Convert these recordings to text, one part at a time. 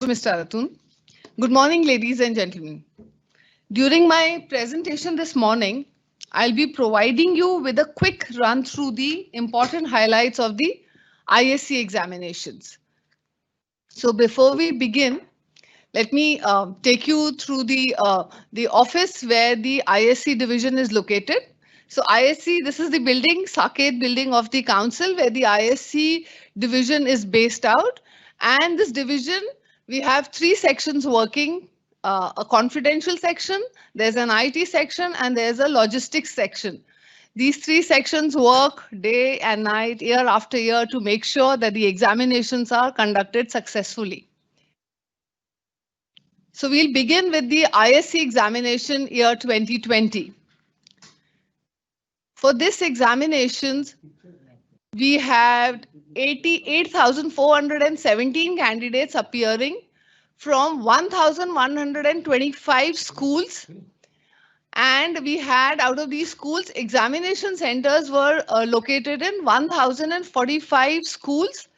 Mr. Aratun. Good morning, ladies and gentlemen. During my presentation this morning, I'll be providing you with a quick run through the important highlights of the ISC examinations. So before we begin, let me take you through the office where the ISC division is located. So ISC, this is the building, Saket building of the council where the ISC division is based out. And this division, we have three sections working, a confidential section, there's an IT section, and there's a logistics section. These three sections work day and night, year after year to make sure that the examinations are conducted successfully. So we'll begin with the ISC examination year 2020. For this examinations, we had 88,417 candidates appearing from 1,125 schools. And we had, out of these schools, examination centers were located in 1,045 schools,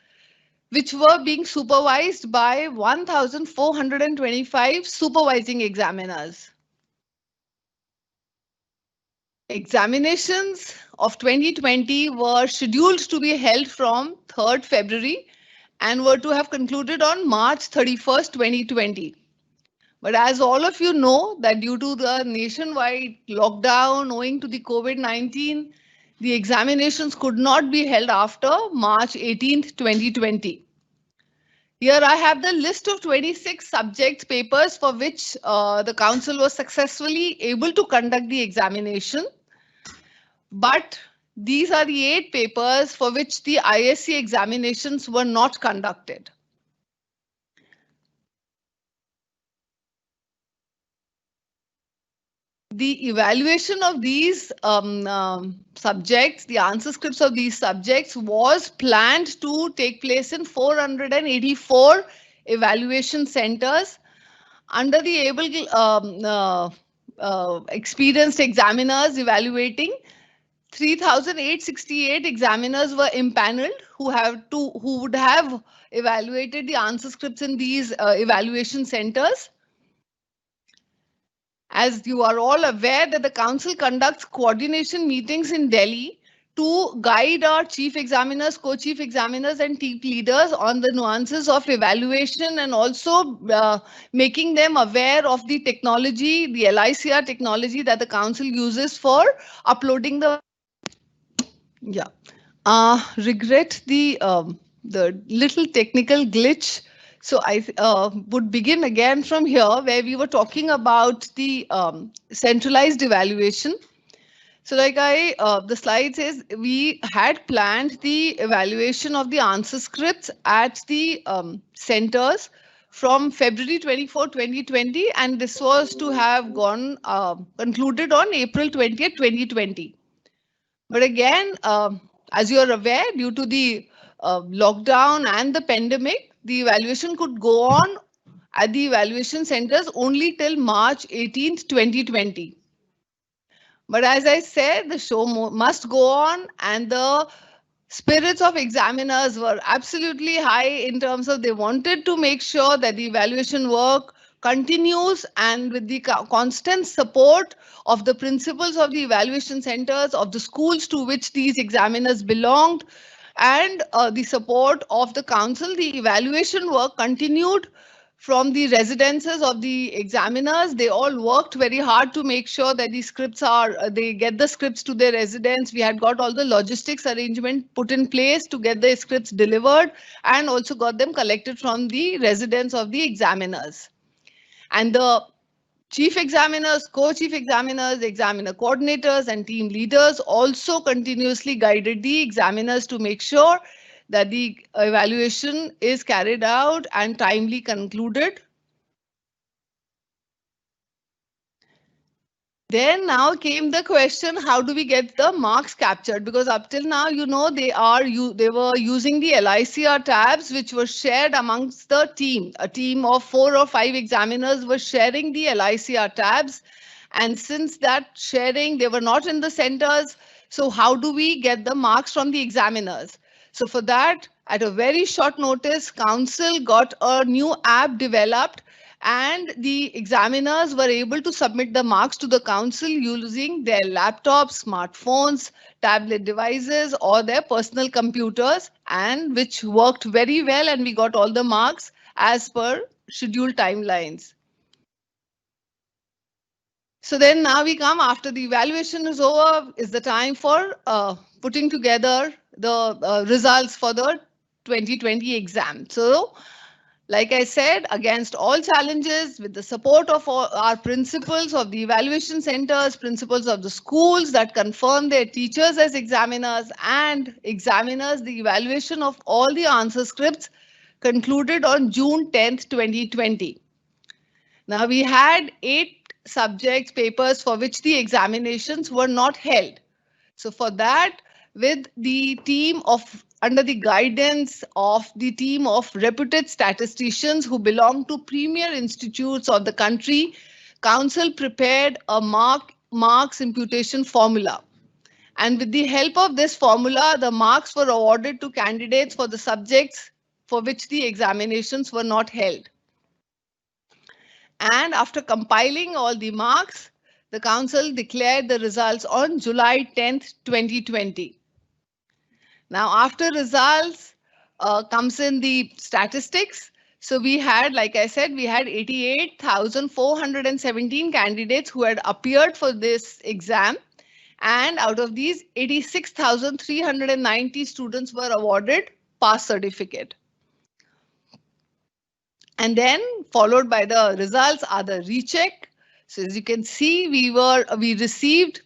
which were being supervised by 1,425 supervising examiners. Examinations of 2020 were scheduled to be held from 3rd February and were to have concluded on March 31st, 2020. But as all of you know, that due to the nationwide lockdown owing to the COVID-19, the examinations could not be held after March 18th, 2020. Here I have the list of 26 subject papers for which the council was successfully able to conduct the examination. But these are the 8 papers for which the ISC examinations were not conducted. The evaluation of these subjects, the answer scripts of these subjects was planned to take place in 484 evaluation centers under the able experienced examiners evaluating. 3,868 examiners were impaneled who would have evaluated the answer scripts in these evaluation centers. As you are all aware that the council conducts coordination meetings in Delhi to guide our chief examiners, co-chief examiners and team leaders on the nuances of evaluation and also making them aware of the technology, the LICR technology that the council uses for uploading the. Yeah, regret the little technical glitch. So I would begin again from here where we were talking about the centralized evaluation. So like the slide says, we had planned the evaluation of the answer scripts at the centers from February 24, 2020, and this was to have gone concluded on April 20th, 2020. But again, as you are aware, due to the lockdown and the pandemic, the evaluation could go on at the evaluation centers only till March 18th, 2020. But as I said, the show must go on, and the spirits of examiners were absolutely high in terms of they wanted to make sure that the evaluation work continues, and with the constant support of the principals of the evaluation centers, of the schools to which these examiners belonged, and the support of the council, the evaluation work continued from the residences of the examiners. They all worked very hard to make sure that the scripts they get the scripts to their residents. We had got all the logistics arrangement put in place to get the scripts delivered and also got them collected from the residents of the examiners. And the chief examiners, co-chief examiners, examiner coordinators and team leaders also continuously guided the examiners to make sure that the evaluation is carried out and timely concluded. Then now came the question, how do we get the marks captured? Because up till now, you know, they were using the LICR tabs, which were shared amongst the team. A team of 4 or 5 examiners were sharing the LICR tabs. And since that sharing, they were not in the centers. So how do we get the marks from the examiners? So for that, at a very short notice, council got a new app developed and the examiners were able to submit the marks to the council using their laptops, smartphones, tablet devices or their personal computers, and which worked very well, and we got all the marks as per scheduled timelines. So then now we come after the evaluation is over, is the time for putting together the results for the 2020 exam. So like I said, against all challenges, with the support of all our principals of the evaluation centers, principals of the schools that confirm their teachers as examiners and examiners, the evaluation of all the answer scripts concluded on June 10th, 2020. Now we had 8 subjects papers for which the examinations were not held. So for that, with the team of under the guidance of the team of reputed statisticians who belong to premier institutes of the country, council prepared a marks imputation formula. And with the help of this formula, the marks were awarded to candidates for the subjects for which the examinations were not held. And after compiling all the marks, the council declared the results on July 10th, 2020. Now, after results comes in the statistics. So we had, like I said, we had 88,417 candidates who had appeared for this exam. And out of these, 86,390 students were awarded pass certificate. And then followed by the results are the recheck. So as you can see, we received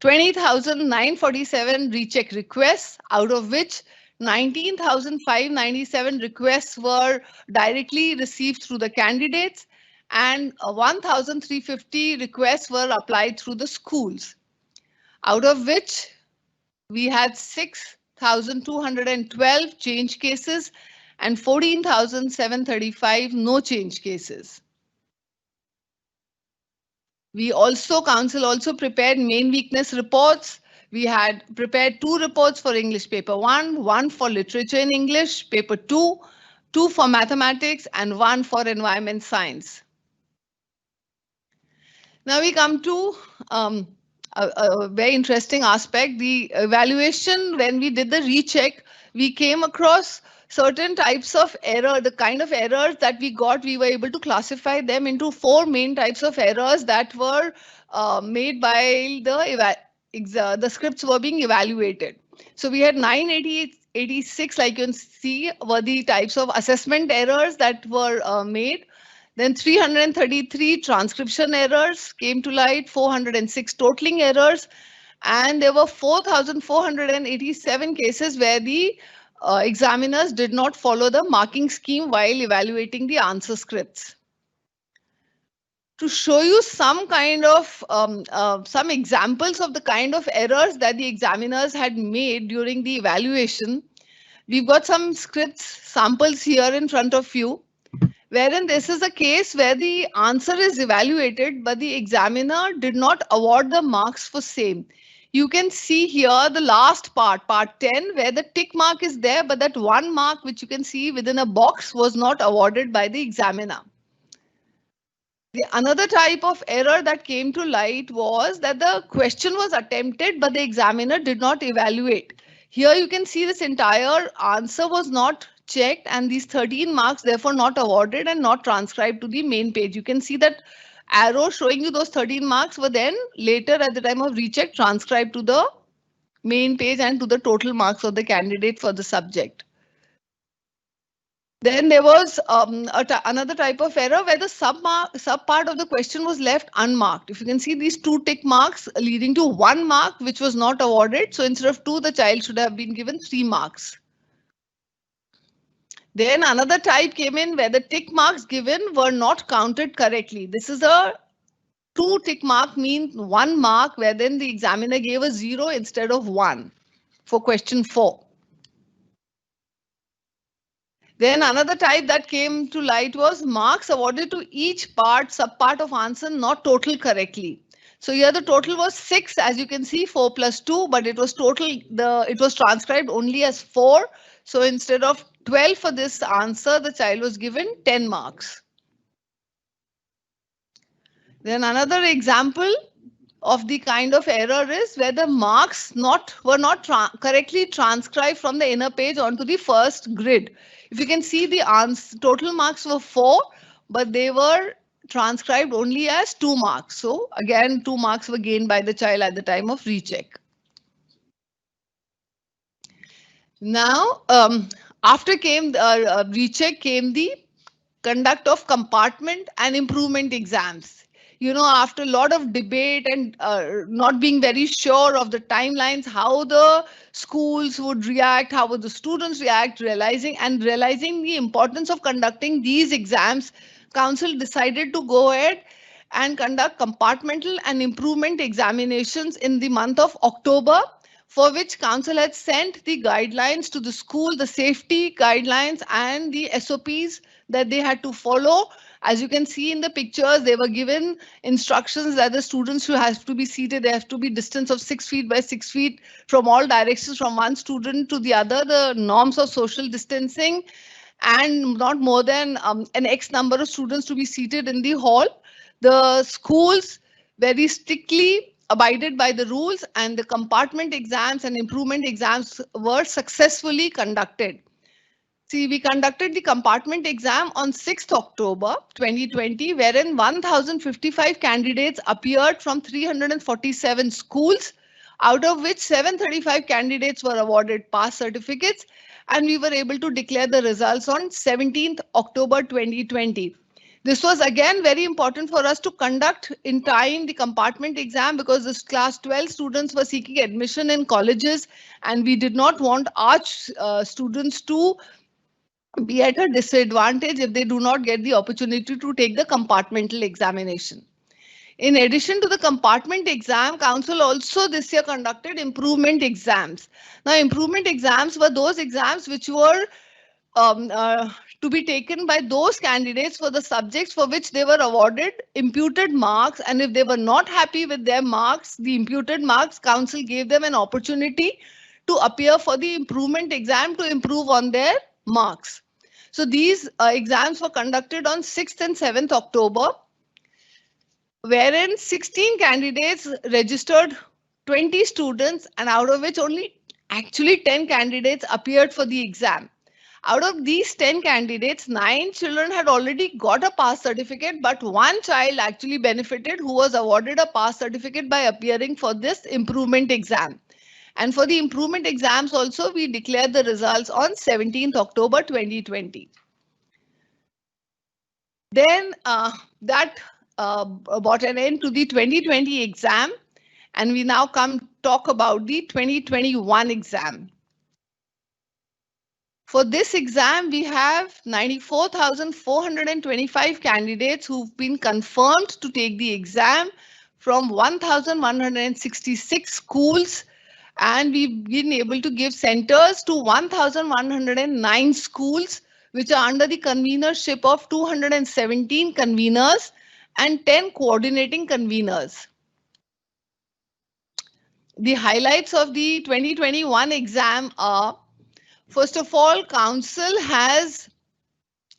20,947 recheck requests, out of which 19,597 requests were directly received through the candidates and 1,350 requests were applied through the schools, out of which we had 6,212 change cases and 14,735 no change cases. Council also prepared main weakness reports. We had prepared 2 reports for English paper 1, 1 for literature in English paper 2, 2 for mathematics and 1 for environment science. Now we come to a very interesting aspect. The evaluation, when we did the recheck, we came across certain types of error. The kind of errors that we got, we were able to classify them into 4 main types of errors that were made by the scripts were being evaluated. So we had 986, like you can see, were the types of assessment errors that were made. Then 333 transcription errors came to light, 406 totaling errors, and there were 4,487 cases where the examiners did not follow the marking scheme while evaluating the answer scripts. To show you some kind of some examples of the kind of errors that the examiners had made during the evaluation, we've got some scripts samples here in front of you, wherein this is a case where the answer is evaluated, but the examiner did not award the marks for same. You can see here the last part, part 10, where the tick mark is there, but that 1 mark which you can see within a box was not awarded by the examiner. Another type of error that came to light was that the question was attempted, but the examiner did not evaluate. Here you can see this entire answer was not checked and these 13 marks therefore not awarded and not transcribed to the main page. You can see that arrow showing you those 13 marks were then later at the time of recheck transcribed to the main page and to the total marks of the candidate for the subject. Then there was another type of error where the sub part of the question was left unmarked. If you can see these 2 tick marks leading to 1 mark which was not awarded. So instead of 2, the child should have been given 3 marks. Then another type came in where the tick marks given were not counted correctly. This is a 2 tick mark means 1 mark, where then the examiner gave a 0 instead of 1 for question 4. Then another type that came to light was marks awarded to each part, subpart of answer not total correctly. So here the total was 6, as you can see, 4 plus 2, but it was it was transcribed only as 4. So instead of 12 for this answer, the child was given 10 marks. Then another example of the kind of error is where the marks were not correctly transcribed from the inner page onto the first grid. If you can see, the total marks were 4, but they were transcribed only as 2 marks. So again, 2 marks were gained by the child at the time of recheck. Now, after came the recheck, came the conduct of compartment and improvement exams. You know, after a lot of debate and not being very sure of the timelines, how the schools would react, how would the students react, realizing the importance of conducting these exams, council decided to go ahead and conduct compartmental and improvement examinations in the month of October, for which council had sent the guidelines to the school, the safety guidelines and the SOPs that they had to follow. As you can see in the pictures, they were given instructions that the students who have to be seated, they have to be distance of 6 feet by 6 feet from all directions from one student to the other, the norms of social distancing, and not more than an X number of students to be seated in the hall. The schools very strictly abided by the rules, and the compartment exams and improvement exams were successfully conducted. See, we conducted the compartment exam on 6th October 2020, wherein 1,055 candidates appeared from 347 schools, out of which 735 candidates were awarded pass certificates, and we were able to declare the results on 17th October 2020. This was again very important for us to conduct in time the compartment exam, because this class 12 students were seeking admission in colleges, and we did not want our students to be at a disadvantage if they do not get the opportunity to take the compartmental examination. In addition to the compartment exam, council also this year conducted improvement exams. Now, improvement exams were those exams which were to be taken by those candidates for the subjects for which they were awarded imputed marks, and if they were not happy with their marks, the imputed marks, council gave them an opportunity to appear for the improvement exam to improve on their marks. So these exams were conducted on 6th and 7th October, wherein 16 candidates registered 20 students, and out of which only actually 10 candidates appeared for the exam. Out of these 10 candidates, 9 children had already got a pass certificate, but one child actually benefited, who was awarded a pass certificate by appearing for this improvement exam. And for the improvement exams also, we declared the results on 17th October 2020. Then that brought an end to the 2020 exam, and we now come talk about the 2021 exam. For this exam, we have 94,425 candidates who've been confirmed to take the exam from 1,166 schools, and we've been able to give centers to 1,109 schools, which are under the convenership of 217 conveners and 10 coordinating conveners. The highlights of the 2021 exam are, first of all, council has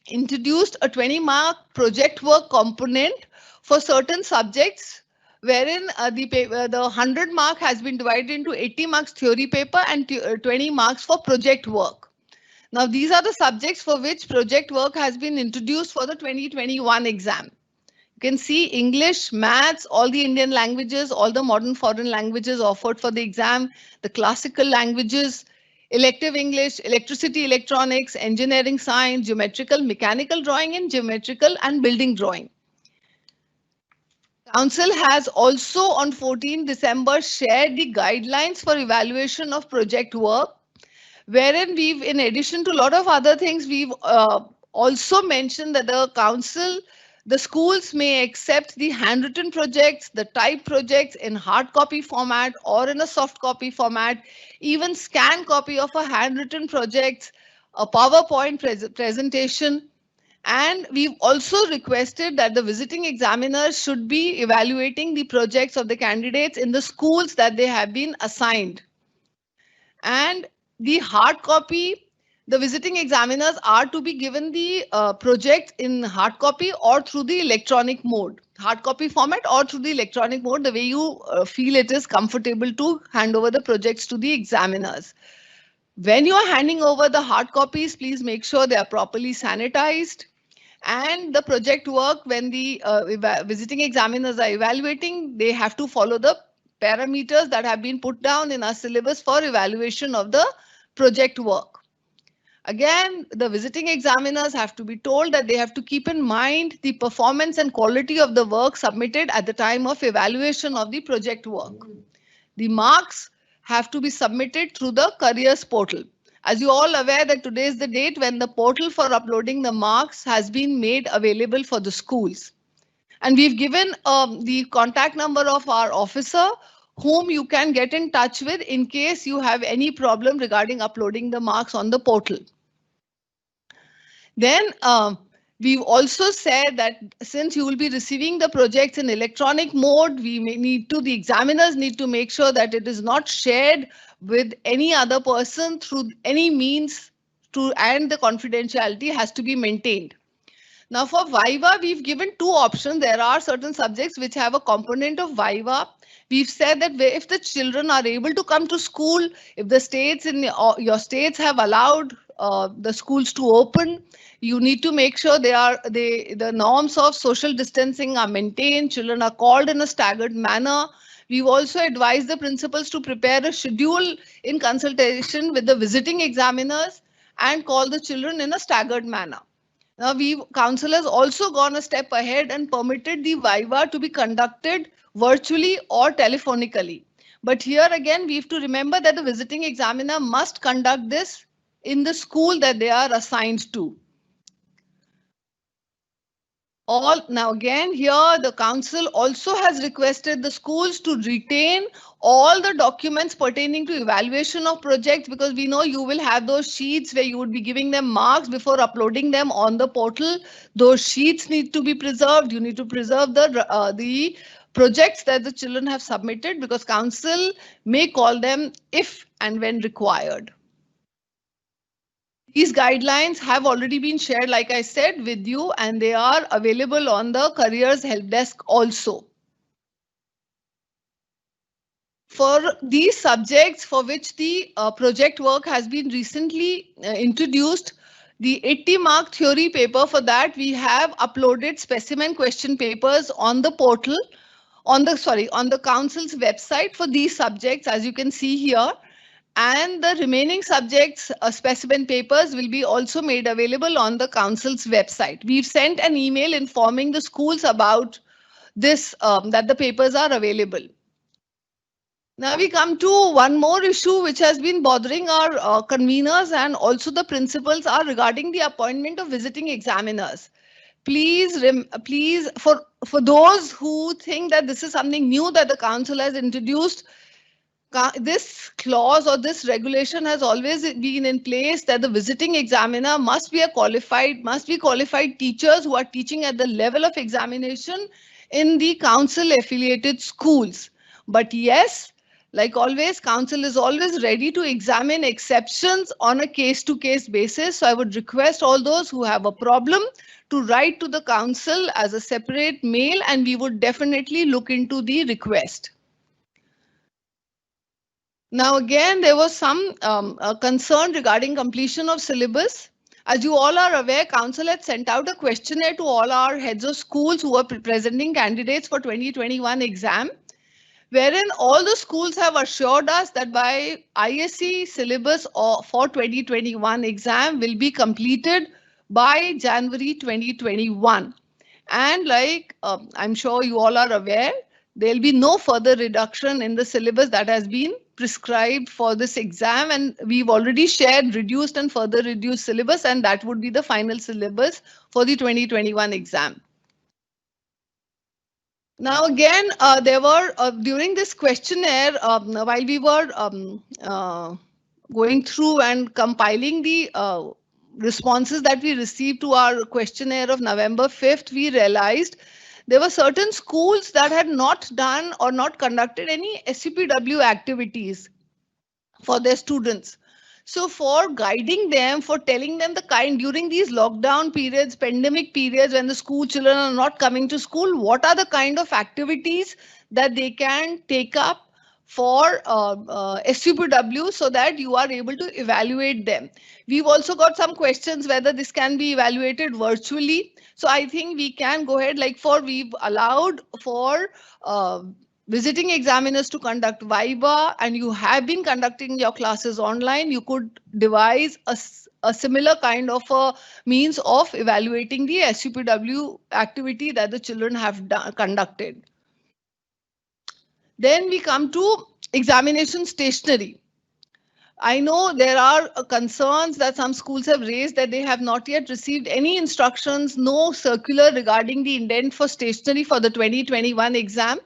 introduced a 20-mark project work component for certain subjects, wherein the 100 mark has been divided into 80 marks theory paper and 20 marks for project work. Now, these are the subjects for which project work has been introduced for the 2021 exam. You can see English, maths, all the Indian languages, all the modern foreign languages offered for the exam, the classical languages, elective English, electricity, electronics, engineering, science, geometrical, mechanical drawing, and geometrical and building drawing. Council has also on 14 December shared the guidelines for evaluation of project work, wherein we've, in addition to a lot of other things, we've also mentioned that the schools may accept the handwritten projects, the type projects in hard copy format or in a soft copy format, even scan copy of a handwritten project, a PowerPoint presentation, And we've also requested that the visiting examiners should be evaluating the projects of the candidates in the schools that they have been assigned. And the hard copy, the visiting examiners are to be given the project in hard copy or through the electronic mode, hard copy format or through the electronic mode, the way you feel it is comfortable to hand over the projects to the examiners. When you are handing over the hard copies, please make sure they are properly sanitized. And the project work, when the visiting examiners are evaluating, they have to follow the parameters that have been put down in our syllabus for evaluation of the project work. Again, the visiting examiners have to be told that they have to keep in mind the performance and quality of the work submitted at the time of evaluation of the project work. The marks have to be submitted through the careers portal. As you all aware that today is the date when the portal for uploading the marks has been made available for the schools. And we've given the contact number of our officer whom you can get in touch with in case you have any problem regarding uploading the marks on the portal. Then we've also said that since you will be receiving the projects in electronic mode, the examiners need to make sure that it is not shared with any other person through any means and the confidentiality has to be maintained. Now for Viva, we've given two options. There are certain subjects which have a component of Viva. We've said that if the children are able to come to school, if the states in your states have allowed the schools to open, you need to make sure the norms of social distancing are maintained. Children are called in a staggered manner. We've also advised the principals to prepare a schedule in consultation with the visiting examiners and call the children in a staggered manner. Now, council has also gone a step ahead and permitted the Viva to be conducted virtually or telephonically. But here again, we have to remember that the visiting examiner must conduct this in the school that they are assigned to. Now again, here the council also has requested the schools to retain all the documents pertaining to evaluation of projects, because we know you will have those sheets where you would be giving them marks before uploading them on the portal. Those sheets need to be preserved. You need to preserve the projects that the children have submitted, because council may call them if and when required. These guidelines have already been shared, like I said, with you, and they are available on the careers help desk also. For these subjects for which the project work has been recently introduced, the 80-mark theory paper, for that we have uploaded specimen question papers on the portal, on the council's website for these subjects, as you can see here. And the remaining subjects specimen papers will be also made available on the council's website. We've sent an email informing the schools about this, that the papers are available. Now we come to one more issue which has been bothering our conveners and also the principals, are regarding the appointment of visiting examiners. Please, for those who think that this is something new that the council has introduced, this clause or this regulation has always been in place, that the visiting examiner must be qualified teachers who are teaching at the level of examination in the council affiliated schools. But yes, like always, council is always ready to examine exceptions on a case-to-case basis. So I would request all those who have a problem to write to the council as a separate mail, and we would definitely look into the request. Now again, there was some concern regarding completion of syllabus. As you all are aware, council had sent out a questionnaire to all our heads of schools who are presenting candidates for 2021 exam, wherein all the schools have assured us that by ISC syllabus for 2021 exam will be completed by January 2021. And like I'm sure you all are aware, there'll be no further reduction in the syllabus that has been prescribed for this exam, and we've already shared reduced and further reduced syllabus, and that would be the final syllabus for the 2021 exam. Now again, there were during this questionnaire, while we were going through and compiling the responses that we received to our questionnaire of November 5th, we realized there were certain schools that had not done or not conducted any SUPW activities for their students. So for guiding them, for telling them the kind during these lockdown periods, pandemic periods, when the school children are not coming to school, what are the kind of activities that they can take up for SUPW so that you are able to evaluate them. We've also got some questions whether this can be evaluated virtually. So I think we can go ahead, like we've allowed for visiting examiners to conduct Viva, and you have been conducting your classes online, you could devise a similar kind of a means of evaluating the SUPW activity that the children have conducted. Then we come to examination stationery. I know there are concerns that some schools have raised that they have not yet received any instructions, no circular regarding the indent for stationery for the 2021 exam.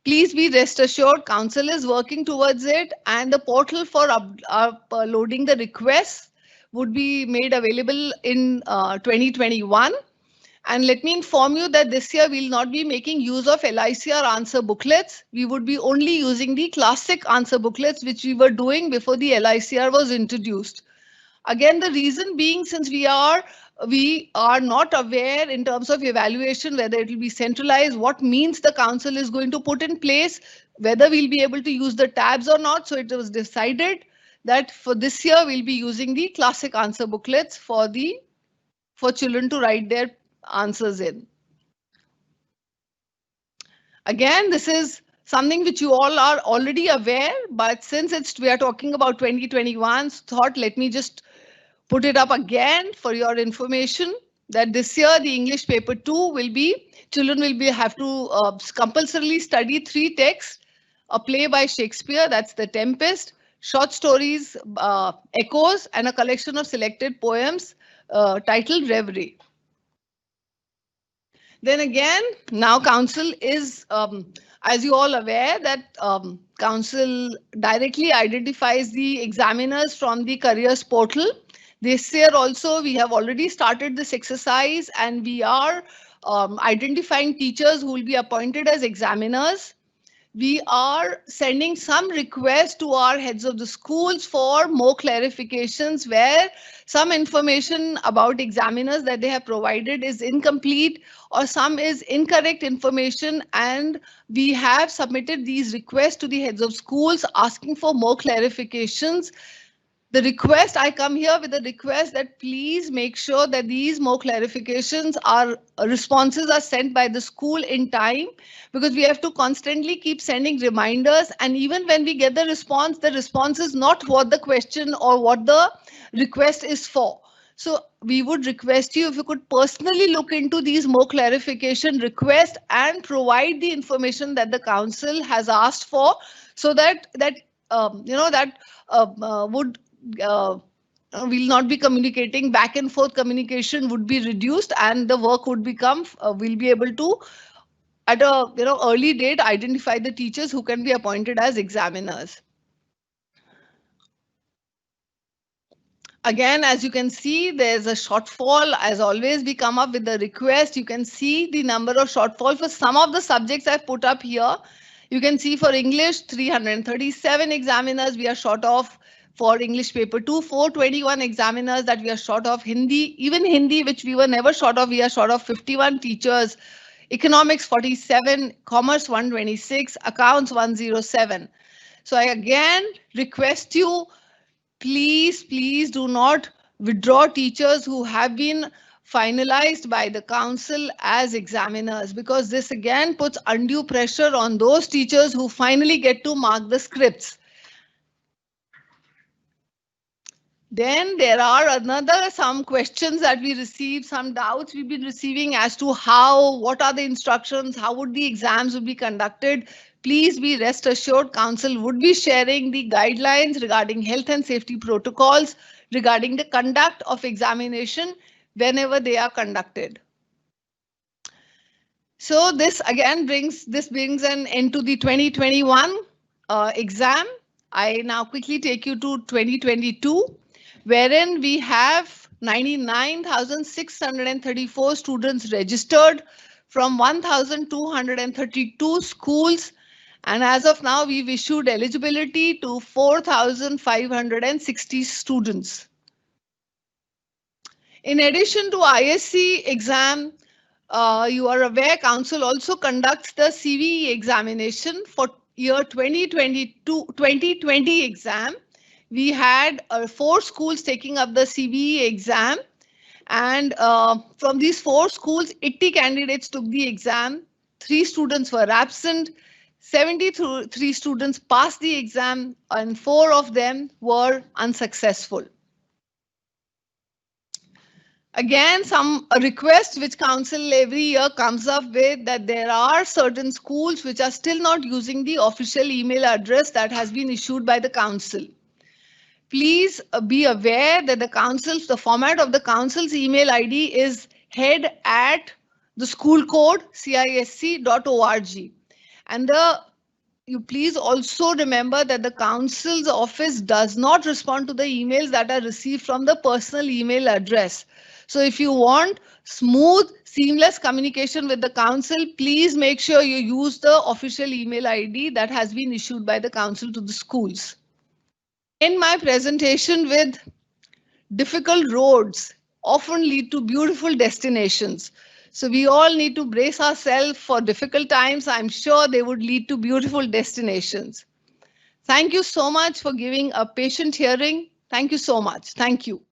Please be rest assured, Council is working towards it, and the portal for uploading the requests would be made available in 2021. And let me inform you that this year we'll not be making use of LICR answer booklets. We would be only using the classic answer booklets, which we were doing before the LICR was introduced. Again, the reason being, since we are not aware in terms of evaluation whether it will be centralized, what means the council is going to put in place, whether we'll be able to use the tabs or not. So it was decided that for this year we'll be using the classic answer booklets for children to write their answers in. Again, this is something which you all are already aware, but since we are talking about 2021, thought let me just put it up again for your information that this year the English paper 2 will be, children will have to compulsorily study 3 texts, a play by Shakespeare, that's The Tempest, short stories, Echoes, and a collection of selected poems titled Reverie. Then again, now Council is, as you all aware, that Council directly identifies the examiners from the careers portal. This year also, we have already started this exercise, and we are identifying teachers who will be appointed as examiners. We are sending some requests to our heads of the schools for more clarifications where some information about examiners that they have provided is incomplete or some is incorrect information, and we have submitted these requests to the heads of schools asking for more clarifications. The request, I come here with a request that please make sure that these more clarifications responses are sent by the school in time, because we have to constantly keep sending reminders, and even when we get the response is not what the question or what the request is for. So we would request you if you could personally look into these more clarification requests and provide the information that the council has asked for, so that would we'll not be communicating back and forth. Communication would be reduced, and the work would become we'll be able to at a early date identify the teachers who can be appointed as examiners. Again, as you can see, there's a shortfall. As always, we come up with the request. You can see the number of shortfall for some of the subjects I've put up here. You can see for English, 337 examiners we are short of. For English paper 2, 421 examiners that we are short of. Hindi, even Hindi, which we were never short of, we are short of 51 teachers. Economics 47, Commerce 126, Accounts 107. So I again request you, please do not withdraw teachers who have been finalized by the council as examiners, because this again puts undue pressure on those teachers who finally get to mark the scripts. Then there are some questions that we received, some doubts we've been receiving as to what are the instructions, how would the exams be conducted. Please be rest assured, council would be sharing the guidelines regarding health and safety protocols regarding the conduct of examination whenever they are conducted. So this again brings an end to the 2021 exam. I now quickly take you to 2022. wherein we have 99,634 students registered from 1,232 schools. And as of now, we've issued eligibility to 4,560 students. In addition to ISC exam, you are aware Council also conducts the CVE examination for year 2020 exam. We had 4 schools taking up the CVE exam, and from these 4 schools, 80 candidates took the exam. 3 students were absent. 73 students passed the exam, and 4 of them were unsuccessful. Again, some request which council every year comes up with, that there are certain schools which are still not using the official email address that has been issued by the council. Please be aware that the format of the council's email ID is head@the school code cisc.org. And you please also remember that the council's office does not respond to the emails that are received from the personal email address. So if you want smooth, seamless communication with the council, please make sure you use the official email ID that has been issued by the council to the schools. In my presentation with difficult roads often lead to beautiful destinations. So we all need to brace ourselves for difficult times. I'm sure they would lead to beautiful destinations. Thank you so much for giving a patient hearing. Thank you so much. Thank you.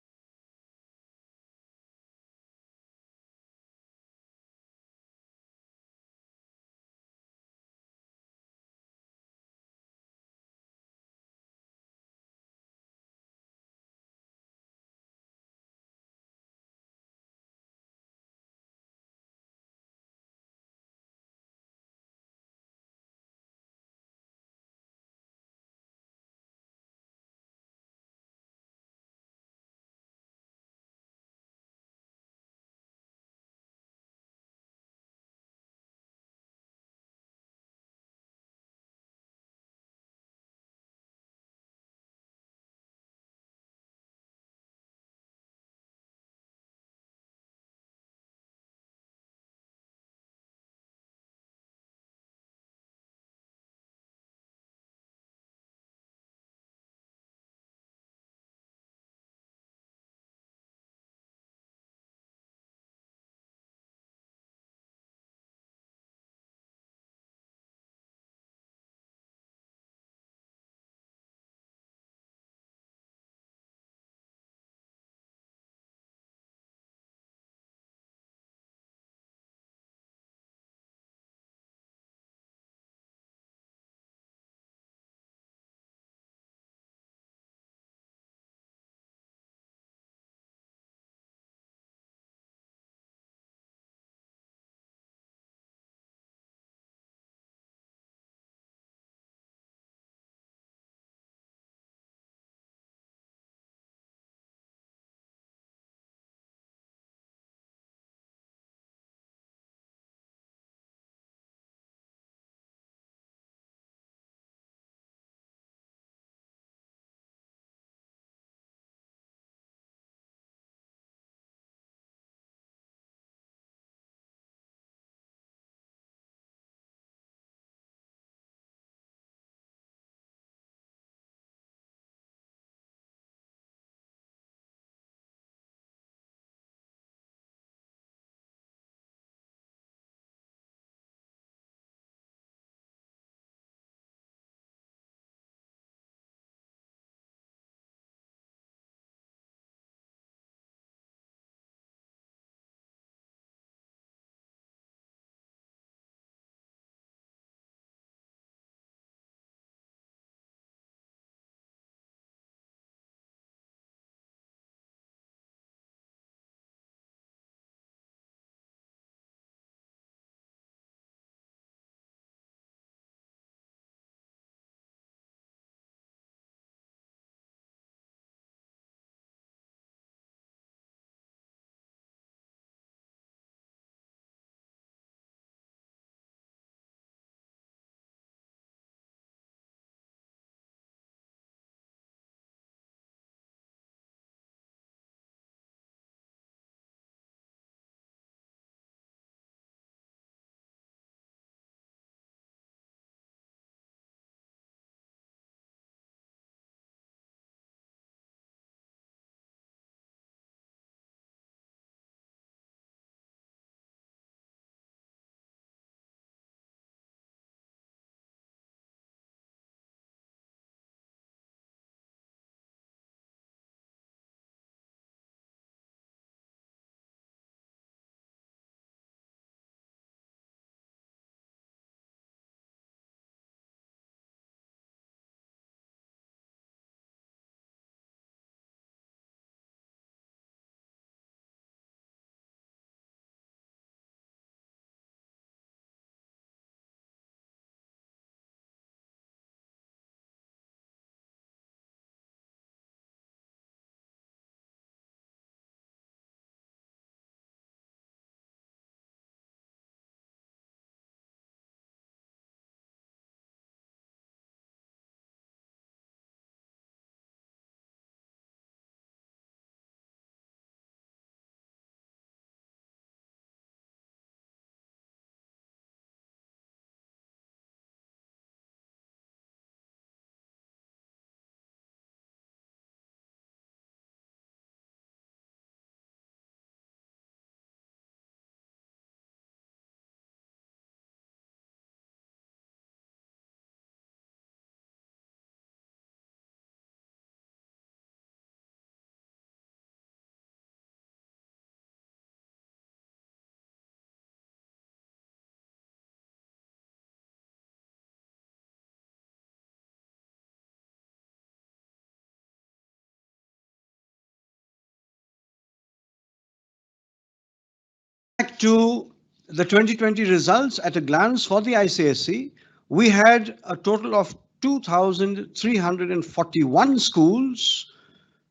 Back to the 2020 results at a glance for the ICSE, we had a total of 2,341 schools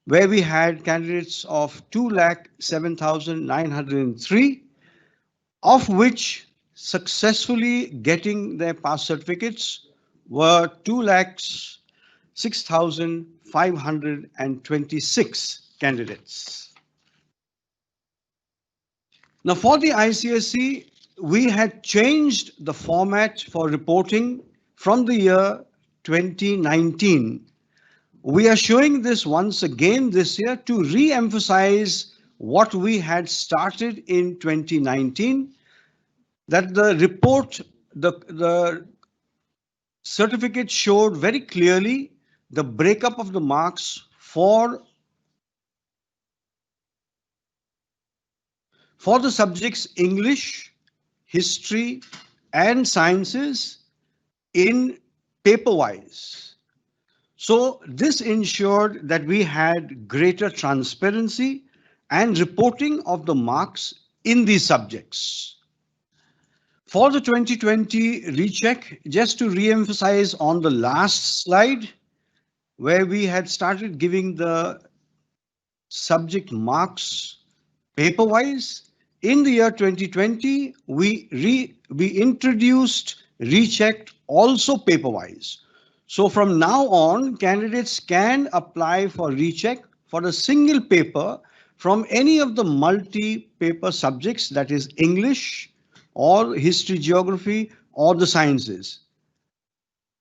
where we had candidates of 2,07,903, of which successfully getting their pass certificates were 2,06,526 candidates. Now, for the ICSE, we had changed the format for reporting from the year 2019. We are showing this once again this year to re-emphasize what we had started in 2019, that the report, the certificate showed very clearly the breakup of the marks for the subjects English, history, and sciences in paper-wise. So this ensured that we had greater transparency and reporting of the marks in these subjects. For the 2020 recheck, just to re-emphasize on the last slide, where we had started giving the subject marks paper-wise, in the year 2020, we introduced rechecked also paper-wise. So from now on, candidates can apply for recheck for a single paper from any of the multi-paper subjects, that is English or history, geography, or the sciences.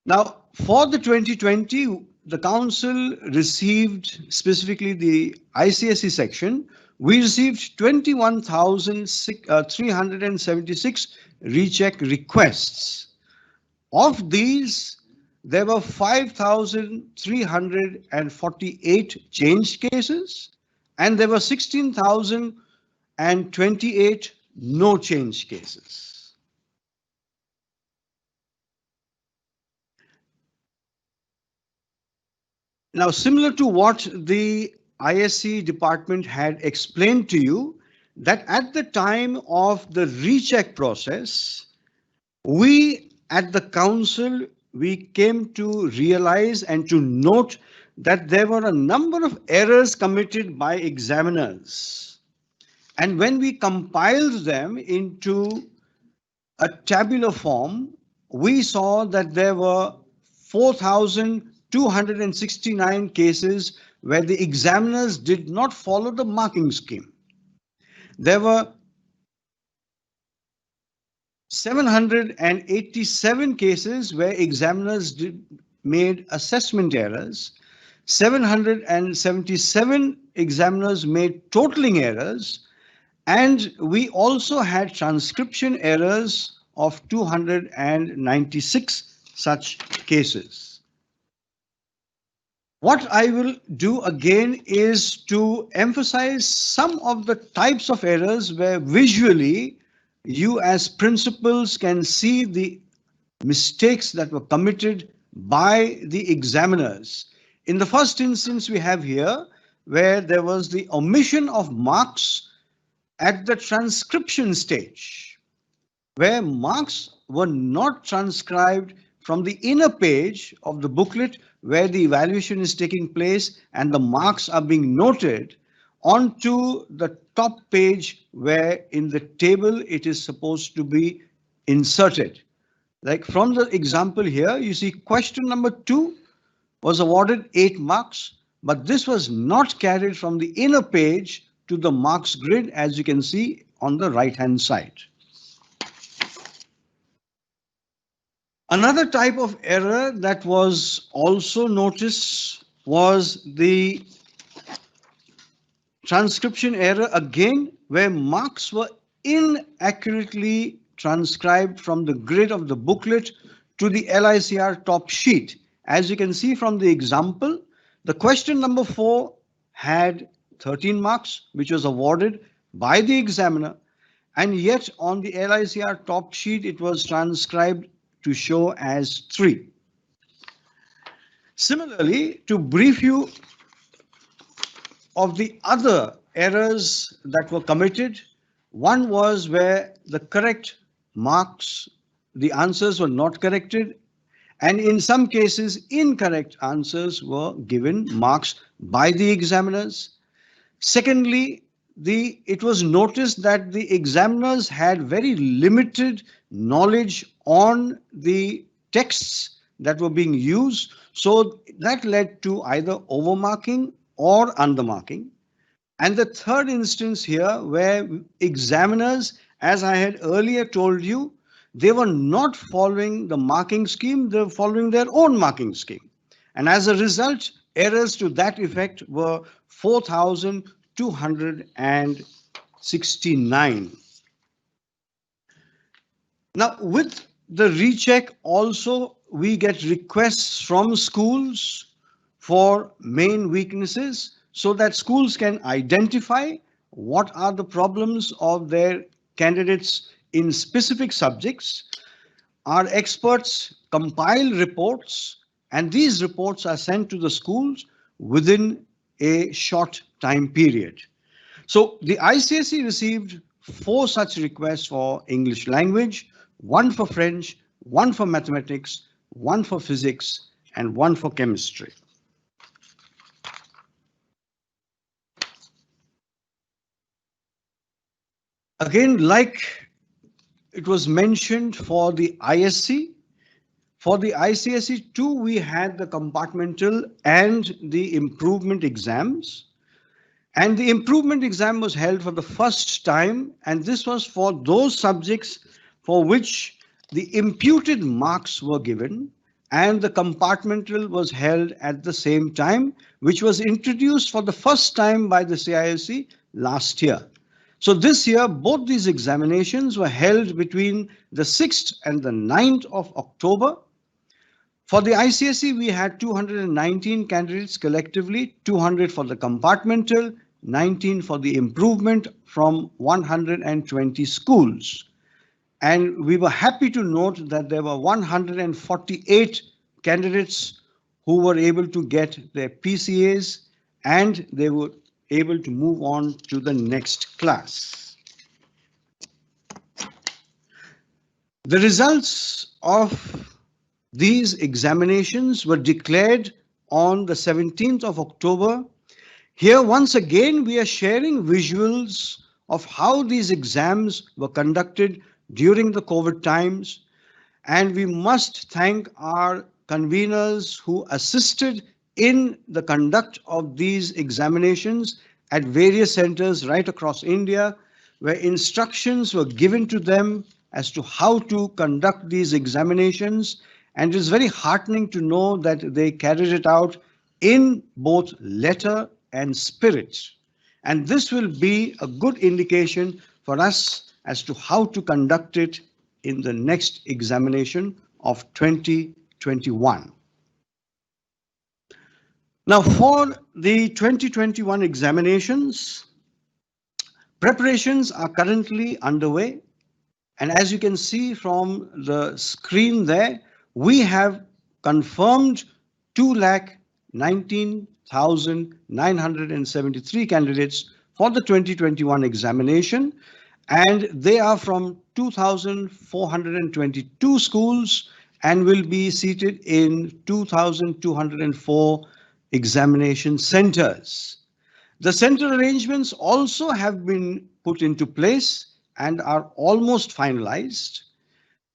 Now, for the 2020, the council received, specifically the ICSE section, we received 21,376 recheck requests. Of these, there were 5,348 change cases, and there were 16,028 no change cases. Now, similar to what the ISC department had explained to you, that at the time of the recheck process, we at the council, we came to realize and to note that there were a number of errors committed by examiners. And when we compiled them into a tabular form, we saw that there were 4,269 cases where the examiners did not follow the marking scheme. There were 787 cases where examiners made assessment errors. 777 examiners made totaling errors. And we also had transcription errors of 296 such cases. What I will do again is to emphasize some of the types of errors where visually you as principals can see the mistakes that were committed by the examiners. In the first instance, we have here where there was the omission of marks at the transcription stage, where marks were not transcribed from the inner page of the booklet where the evaluation is taking place and the marks are being noted onto the top page where in the table it is supposed to be inserted. Like from the example here, you see question number 2 was awarded 8 marks, but this was not carried from the inner page to the marks grid, as you can see on the right-hand side. Another type of error that was also noticed was the transcription error again, where marks were inaccurately transcribed from the grid of the booklet to the LICR top sheet. As you can see from the example, the question number 4 had 13 marks, which was awarded by the examiner, and yet on the LICR top sheet it was transcribed to show as 3. Similarly, to brief you of the other errors that were committed, One was where the correct marks, the answers were not corrected, and in some cases, incorrect answers were given marks by the examiners. Secondly, it was noticed that the examiners had very limited knowledge on the texts that were being used. So that led to either overmarking or undermarking. And the third instance here, where examiners, as I had earlier told you, they were not following the marking scheme, they were following their own marking scheme. And as a result, errors to that effect were 4,269. Now, with the recheck also, we get requests from schools for main weaknesses so that schools can identify what are the problems of their candidates in specific subjects. Our experts compile reports, and these reports are sent to the schools within a short time period. So the ICSE received 4 such requests for English language, 1 for French, 1 for mathematics, 1 for physics, and 1 for chemistry. Again, like it was mentioned for the ISC, for the ICSE too, we had the compartmental and the improvement exams. And the improvement exam was held for the first time, and this was for those subjects for which the imputed marks were given, and the compartmental was held at the same time, which was introduced for the first time by the CISE last year. So this year, both these examinations were held between the 6th and the 9th of October. For the ICSE, we had 219 candidates collectively, 200 for the compartmental, 19 for the improvement from 120 schools. And we were happy to note that there were 148 candidates who were able to get their PCAs, and they were able to move on to the next class. The results of these examinations were declared on the 17th of October. Here, once again, we are sharing visuals of how these exams were conducted during the COVID times. And we must thank our conveners who assisted in the conduct of these examinations at various centers right across India, where instructions were given to them as to how to conduct these examinations. And it is very heartening to know that they carried it out in both letter and spirit. And this will be a good indication for us as to how to conduct it in the next examination of 2021. Now, for the 2021 examinations, preparations are currently underway. And as you can see from the screen there, we have confirmed 219,973 candidates for the 2021 examination, and they are from 2,422 schools and will be seated in 2,204 examination centers. The center arrangements also have been put into place and are almost finalized.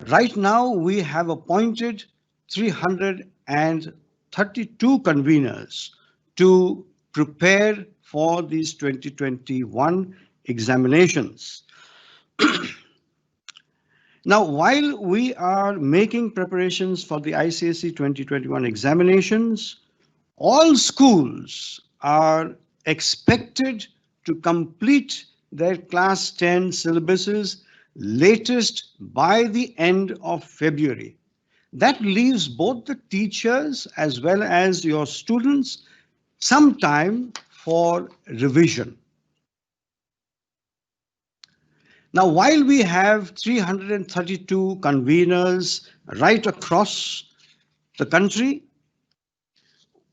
Right now, we have appointed 332 conveners to prepare for these 2021 examinations. Now, while we are making preparations for the ICSE 2021 examinations, all schools are expected to complete their class 10 syllabuses latest by the end of February. That leaves both the teachers as well as your students some time for revision. Now, while we have 332 conveners right across the country,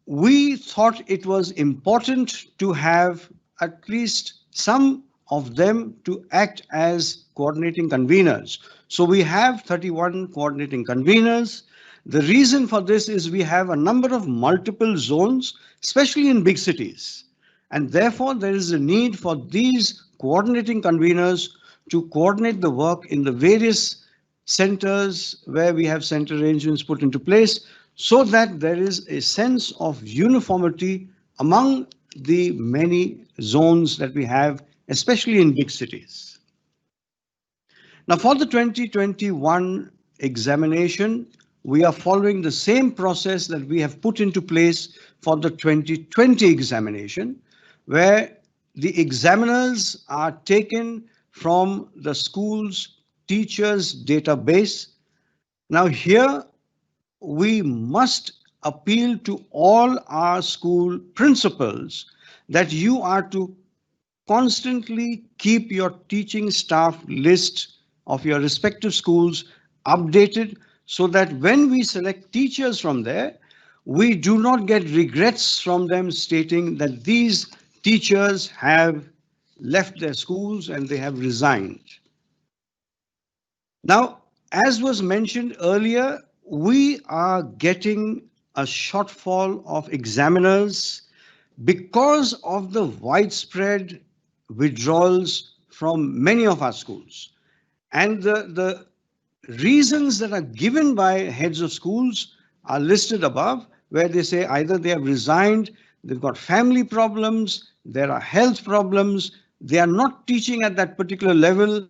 we thought it was important to have at least some of them to act as coordinating conveners. So we have 31 coordinating conveners. The reason for this is we have a number of multiple zones, especially in big cities. And therefore, there is a need for these coordinating conveners to coordinate the work in the various centers where we have center arrangements put into place so that there is a sense of uniformity among the many zones that we have, especially in big cities. Now, for the 2021 examination, we are following the same process that we have put into place for the 2020 examination, where the examiners are taken from the school's teachers' database. Now, here we must appeal to all our school principals that you are to constantly keep your teaching staff list of your respective schools updated so that when we select teachers from there, we do not get regrets from them stating that these teachers have left their schools and they have resigned. Now, as was mentioned earlier, we are getting a shortfall of examiners because of the widespread withdrawals from many of our schools. And the reasons that are given by heads of schools are listed above, where they say either they have resigned, they've got family problems, there are health problems, they are not teaching at that particular level